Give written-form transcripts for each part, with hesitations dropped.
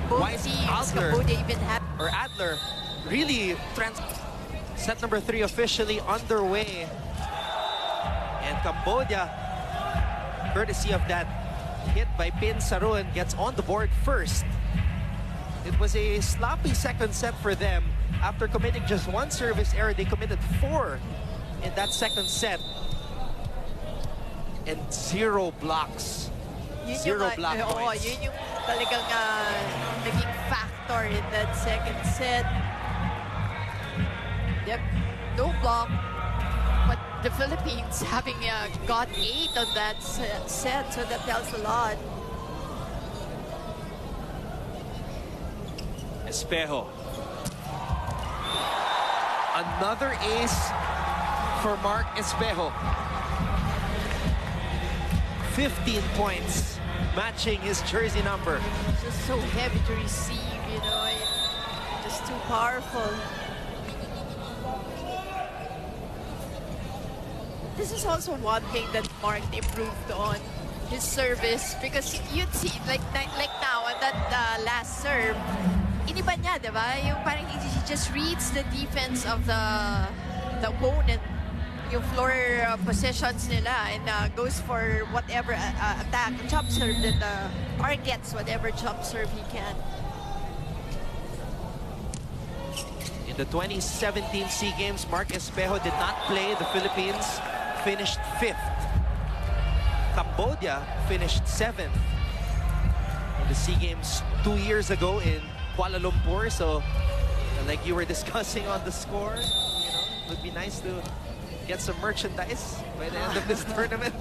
both teams, Adler, Cambodia even have... or Adler, really set number 3 officially underway. And Cambodia, courtesy of that hit by Pin Sarun, gets on the board first. It was a sloppy second set for them. After committing just 1 service error, they committed 4 in that second set. And 0 blocks. Yun 0 block points. Yun yung talagang naging factor in that second set. Yep, no block. But the Philippines having got 8 on that set, so that tells a lot. Espejo. Another ace for Mark Espejo. 15 points, matching his jersey number. It's just so heavy to receive, you know, just too powerful. This is also one thing that Mark improved on, his service, because you'd see, like now, on that last serve, iniba niya, diba? Yung parang he just reads the defense of the opponent, yung floor positions nila, and goes for whatever attack, jump serve that targets whatever jump serve he can. In the 2017 SEA Games, Mark Espejo did not play. The Philippines finished 5th. Cambodia finished 7th in the SEA Games 2 years ago in Kuala Lumpur. So, like you were discussing on the score, you know, it would be nice to get some merchandise by the end of this tournament.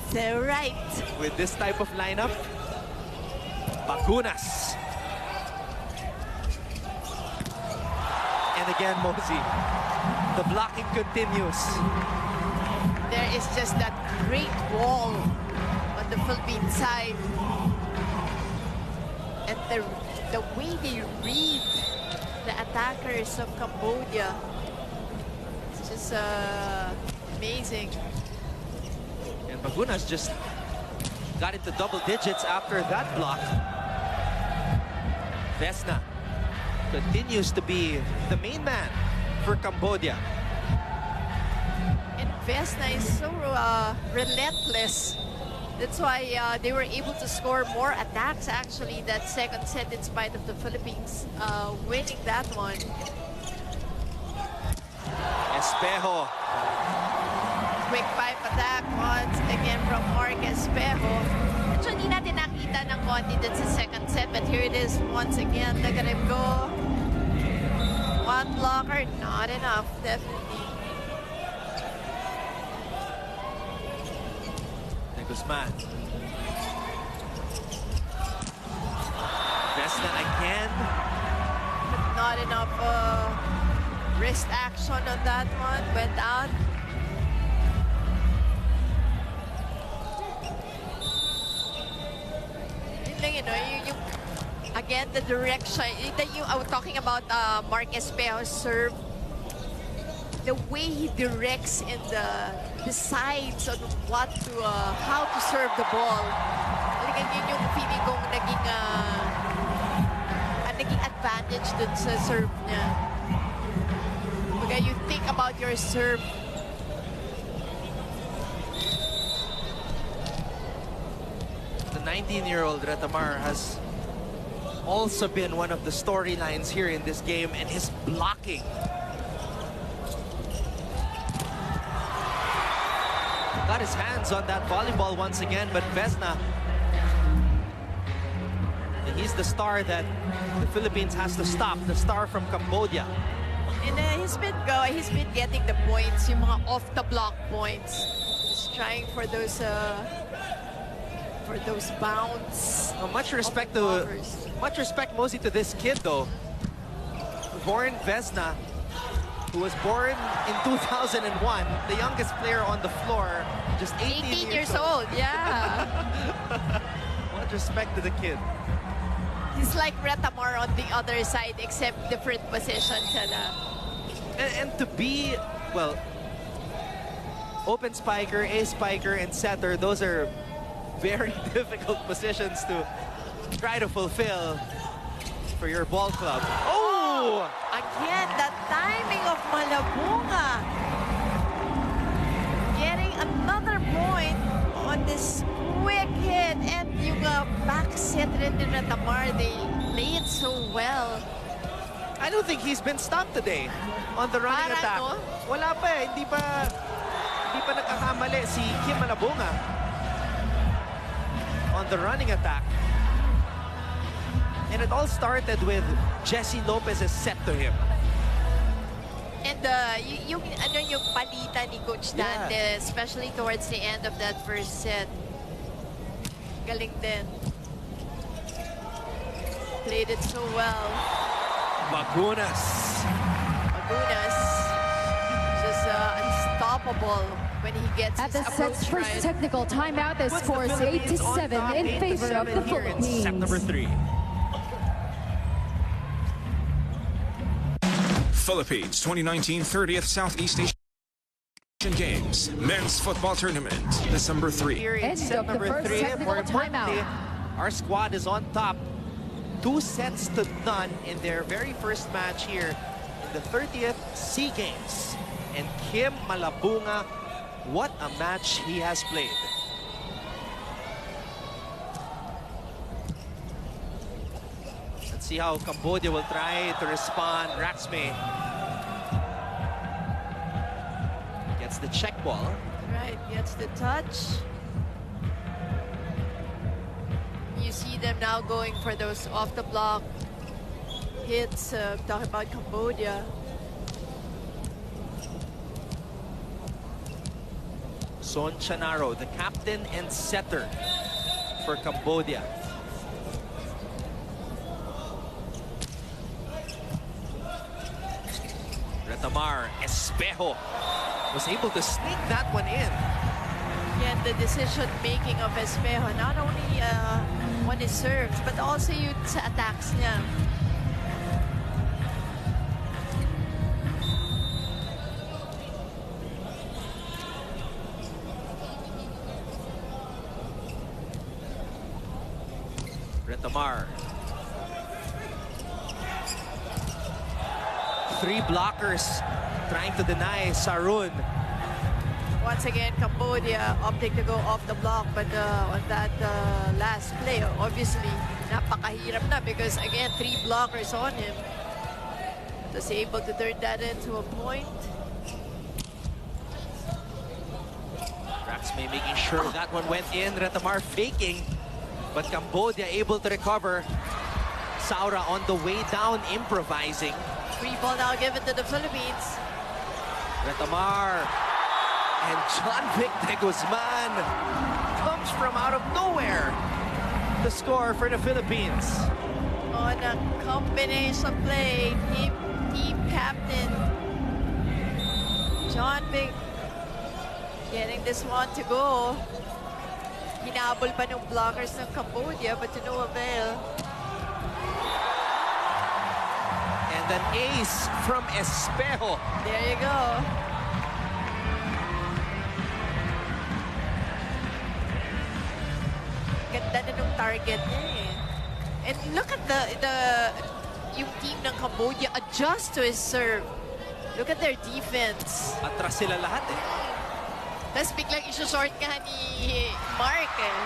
So right. With this type of lineup, Bacunas. And again, Mosey. The blocking continues. There is just that great wall on the Philippine side. And the way they read the attackers of Cambodia, it's just amazing. And Bacunas just got into double digits after that block. Vesna continues to be the main man for Cambodia. And Vesna is so relentless. That's why they were able to score more attacks actually that second set, in spite of the Philippines winning that one. Espejo. Quick 5 attack once again from Mark Espejo. Actually, hindi natin nakita ng konti dun sa second set, but here it is once again. Look at him go. One blocker, not enough, definitely. Guzman. Vesna again. But not enough wrist action on that one. Went out. Yun lang, you know, yung again, the direction. I was talking about Mark Espejo's serve. The way he directs in the sides on what to, how to serve the ball. Talagang yun yung feeling kong naging advantage dun sa serve niya. Okay, you think about your serve. The 19-year-old Retamar has also been one of the storylines here in this game, and his blocking. Got his hands on that volleyball once again, but Vesna, he's the star that the Philippines has to stop, the star from Cambodia. And he's been getting the points, yung mga off-the-block points. Just trying for those bounce. Much respect mostly to this kid though. Born Vesna, who was born in 2001, the youngest player on the floor, just 18 years old. Yeah. Much respect to the kid. He's like Retamar on the other side, except different positions. And to be, well, open spiker, ace spiker, and setter, those are very difficult positions to try to fulfill for your ball club. Oh! Again, the timing of Malabunga. Getting another point on this quick hit. And yung back set rin ni Retamar, they played so well. I don't think he's been stopped today on the running Parang, attack. no? Wala pa eh. Hindi pa nagkakamali si Kim Malabunga on the running attack. And it all started with Jesse Lopez's set to him. And yung palitan ni Coach Dante, especially towards the end of that first set. Galing din. Played it so well. Bagunas. Just unstoppable when he gets At his the approach set's first right. technical timeout, the score is 8-7 in favor of the Philippines. Set number 3. Philippines 2019 30th Southeast Asian Games Men's Football Tournament, December 3. Here in End set of the number first 3. technical More importantly, timeout. our squad is on top. 2 sets to none in their very first match here in the 30th SEA Games. And Kim Malabunga, what a match he has played. Let's see how Cambodia will try to respond. Raxme gets the check ball. Right, gets the touch. You see them now going for those off the block hits. Talking about Cambodia. Son Chanaro, the captain and setter for Cambodia. Retamar Espejo was able to sneak that one in. Again, the decision-making of Espejo, not only when he serves, but also yung sa attacks niya. Retamar. 3 blockers trying to deny Sarun. Once again, Cambodia opting to go off the block, but on that last play, obviously, napakahirap na because, again, 3 blockers on him. Was able to turn that into a point. Raxme making sure that one went in. Retamar faking, but Cambodia able to recover. Saura on the way down, improvising. Free ball now given to the Philippines. Retamar and John Vic de Guzman comes from out of nowhere to score for the Philippines. On a combination play, team captain John Vic getting this one to go. Hinabol pa ng blockers ng Cambodia, but to no avail. And an ace from Espejo. There you go. Ganda na nung target niya eh. And look at yung team ng Cambodia adjust to his serve. Look at their defense. Atras sila lahat eh. Tapos biglang isusort ka ni Mark eh.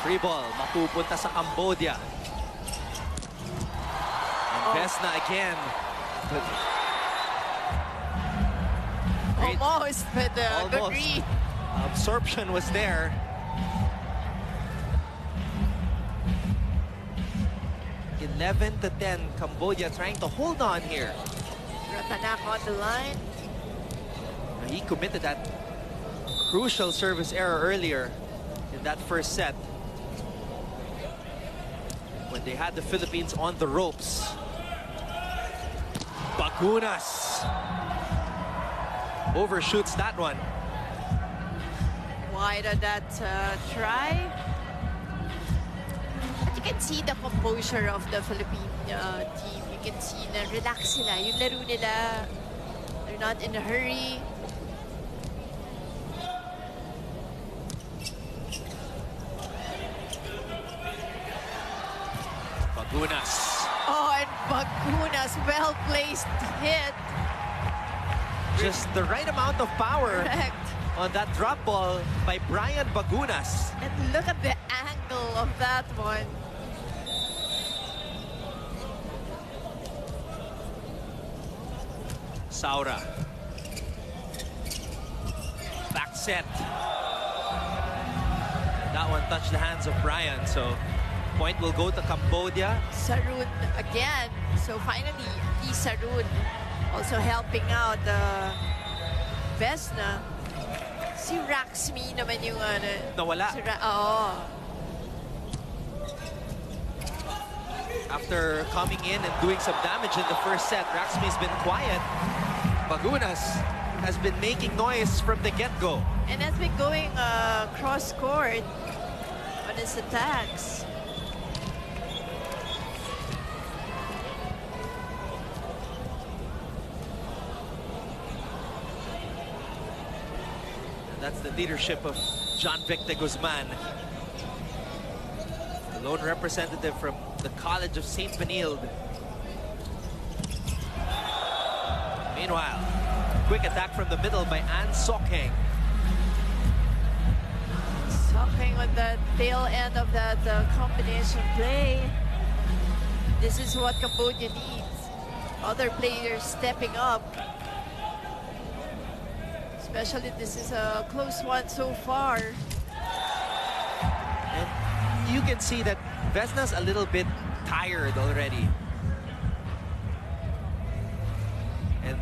Free ball, mapupunta sa Cambodia. And Vesna again. But Almost, but good almost. read. Absorption was there. (11 to 10), Cambodia trying to hold on here. Ratanak on the line. He committed that crucial service error earlier in that first set when they had the Philippines on the ropes. Bagunas overshoots that one. Wide on that try. But you can see the composure of the Philippine team. You can see na relax sila. Yung laro nila, they're not in a hurry. Bagunas. Oh, and Bagunas, well-placed hit. Just the right amount of power Correct. on that drop ball by Brian Bagunas. And look at the angle of that one. Saura. Back set. That one touched the hands of Brian, so point will go to Cambodia. Sarun again. So finally, Sarun also helping out Vesna. Si Raxmi naman yung Nawala. Oo. After coming in and doing some damage in the first set, Raxmi's been quiet. Bagunas has been making noise from the get-go. And has been going cross-court on his attacks. That's the leadership of John Victor Guzman, the lone representative from the College of St. Benilde. Meanwhile, quick attack from the middle by Ann Sokheng. Sokheng on the tail end of that combination play. This is what Cambodia needs. Other players stepping up. Especially this is a close one so far. And you can see that Vesna's a little bit tired already. And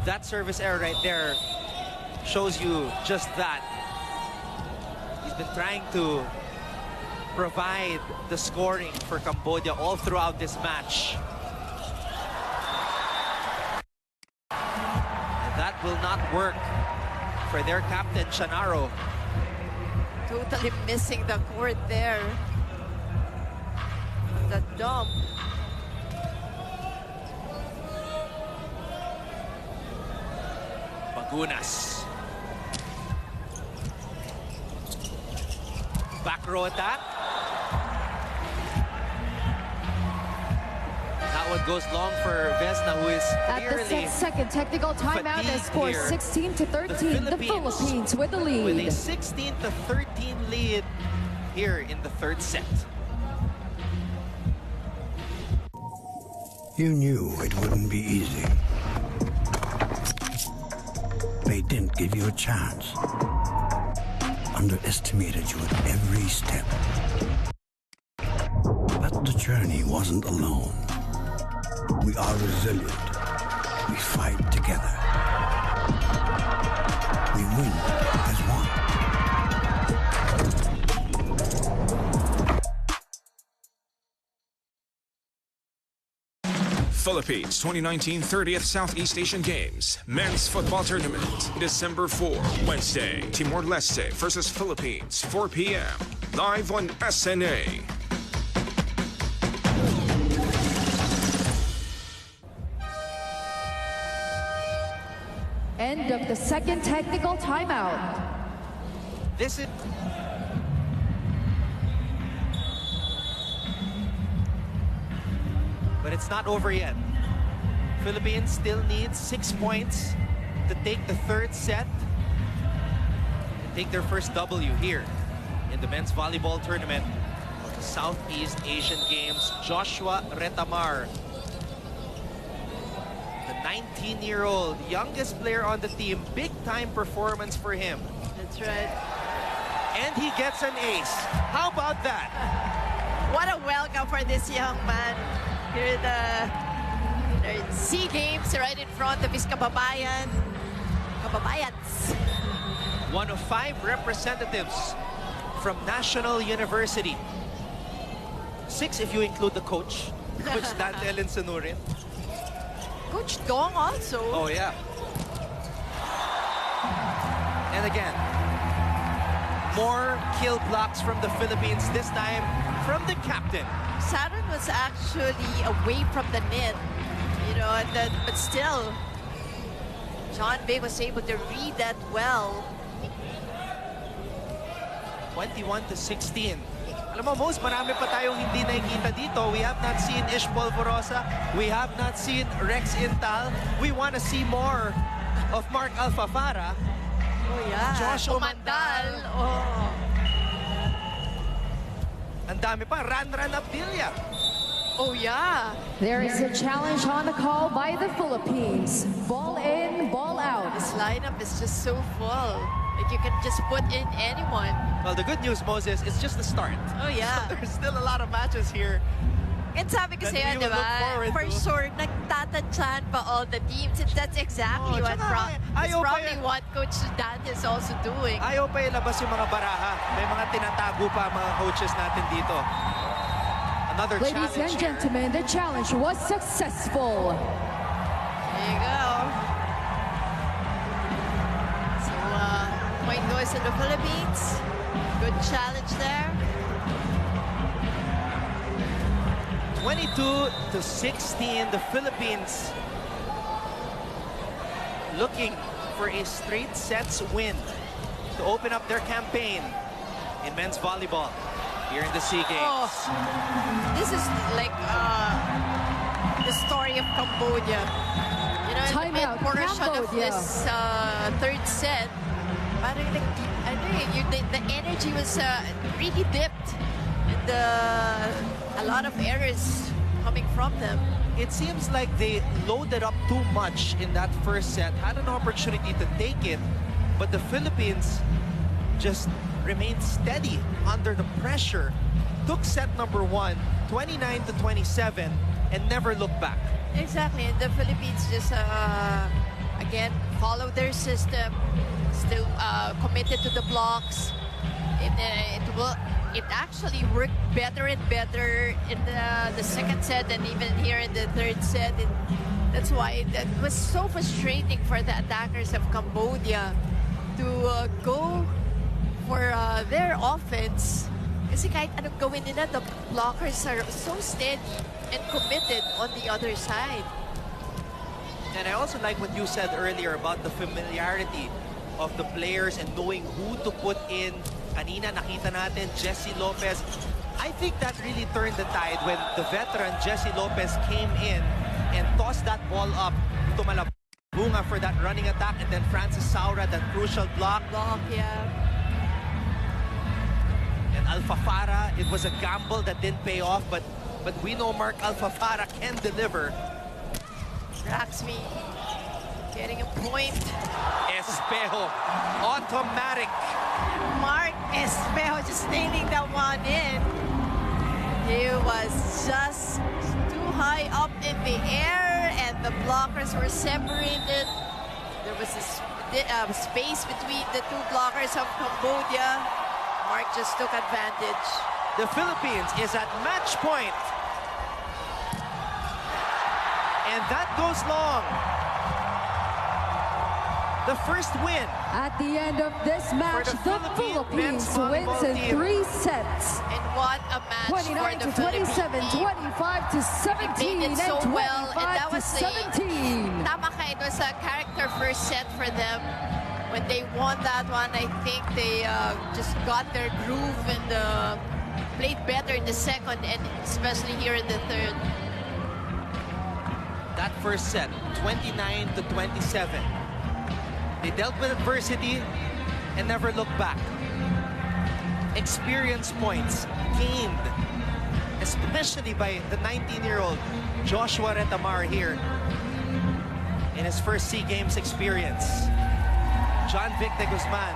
that service error right there shows you just that. He's been trying to provide the scoring for Cambodia all throughout this match. And that will not work for their captain, Chanaro. Totally missing the court there. The dump. Bagunas. Back row attack. That one goes long for Vesna, who is At the clearly second technical timeout, the score here. 16-13. The Philippines with the lead. with a 16-13 lead here in the third set. You knew it wouldn't be easy. They didn't give you a chance. Underestimated you at every step. But the journey wasn't alone. We are resilient. We fight together. We win as one. Philippines 2019 30th Southeast Asian Games Men's Football Tournament, December 4, Wednesday. Timor-Leste versus Philippines, 4 p.m. Live on SNA. End of the second technical timeout. This is... But it's not over yet. Philippines still needs 6 points to take the third set and take their first W here in the men's volleyball tournament of the Southeast Asian Games. Joshua Retamar, the 19-year-old youngest player on the team. Big time performance for him. That's right. And he gets an ace. How about that? What a welcome for this young man. Here at the SEA Games right in front of his kababayans. One of 5 representatives from National University. 6 if you include the coach, Coach Dante Elensanurin. Coach Dong also. Oh, yeah. And again, more kill blocks from the Philippines, this time from the captain. Saturn was actually away from the net, you know, and then, but still, John Bay was able to read that well. 21-16. Alam mo, most marami pa tayong hindi nakikita dito. We have not seen Ish Polvorosa. We have not seen Rex Intal. We want to see more of Mark Alfafara. Oh, yeah. Josh Umandal. Oh. Ang dami pa. Ranran Abdilia. Oh, yeah. There is a challenge on the call by the Philippines. Ball in, ball out. This lineup is just so full. Like, you can just put in anyone. Well, the good news, Moses, it's just the start. Oh, yeah. There's still a lot of matches here. And sabi kasi that yan, we will diba? look forward For to. sure, nagtatansyan pa all the teams. And that's exactly what that's ayaw pa probably yan. what Coach Dan is also doing. Ayaw pa ilabas yung mga baraha. May mga tinatago pa mga coaches natin dito. Another Ladies challenge and here. gentlemen, the challenge was successful. There you go. So, point goes to the Philippines. Good challenge there. 22-16, the Philippines looking for a straight sets win to open up their campaign in men's volleyball here in the SEA Games. Oh, this is like the story of Cambodia. You know, in the Timeout, mid-portion of Cambodia. this third set, parang the energy was really dipped. And a lot of errors coming from them. It seems like they loaded up too much in that first set, had an opportunity to take it, but the Philippines just remained steady under the pressure, took set number 1, 29-27, and never looked back. Exactly, and the Philippines just again followed their system, still committed to the blocks. It actually worked better and better in the second set and even here in the third set. That's why that was so frustrating for the attackers of Cambodia to go for their offense. Kasi kahit anong gawin nila, the blockers are so steady and committed on the other side. And I also like what you said earlier about the familiarity of the players and knowing who to put in. Kanina nakita natin Jesse Lopez. I think that really turned the tide when the veteran Jesse Lopez came in and tossed that ball up to Malabunga for that running attack, and then Francis Saura, that crucial block. Yeah. And Alfafara, it was a gamble that didn't pay off, but we know Mark Alfafara can deliver. Raxmi getting a point. Espejo, automatic. Mark Espejo just nailing that one in. He was just too high up in the air and the blockers were separated. There was a space between the two blockers of Cambodia. Mark just took advantage. The Philippines is at match point. And that goes long. The first win. At the end of this match, the the Philippines Philippines men's wins in volleyball 3 sets. And what a match for 29 the to 27, Philippines. 25 to 17, They did so and 25 well, and that to was 17. Tama ka, it was a character first set for them. When they won that one, I think they just got their groove and played better in the second, and especially here in the third. That first set, 29 to 27. They dealt with adversity and never looked back. Experience points gained, especially by the 19-year-old Joshua Retamar here in his first SEA Games experience. John Vic de Guzman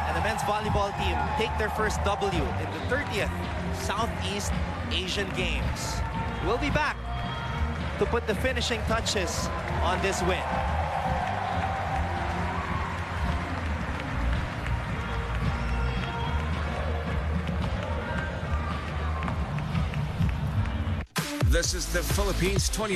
and the men's volleyball team take their first W in the 30th Southeast Asian Games. We'll be back to put the finishing touches on this win. This is the Philippines 20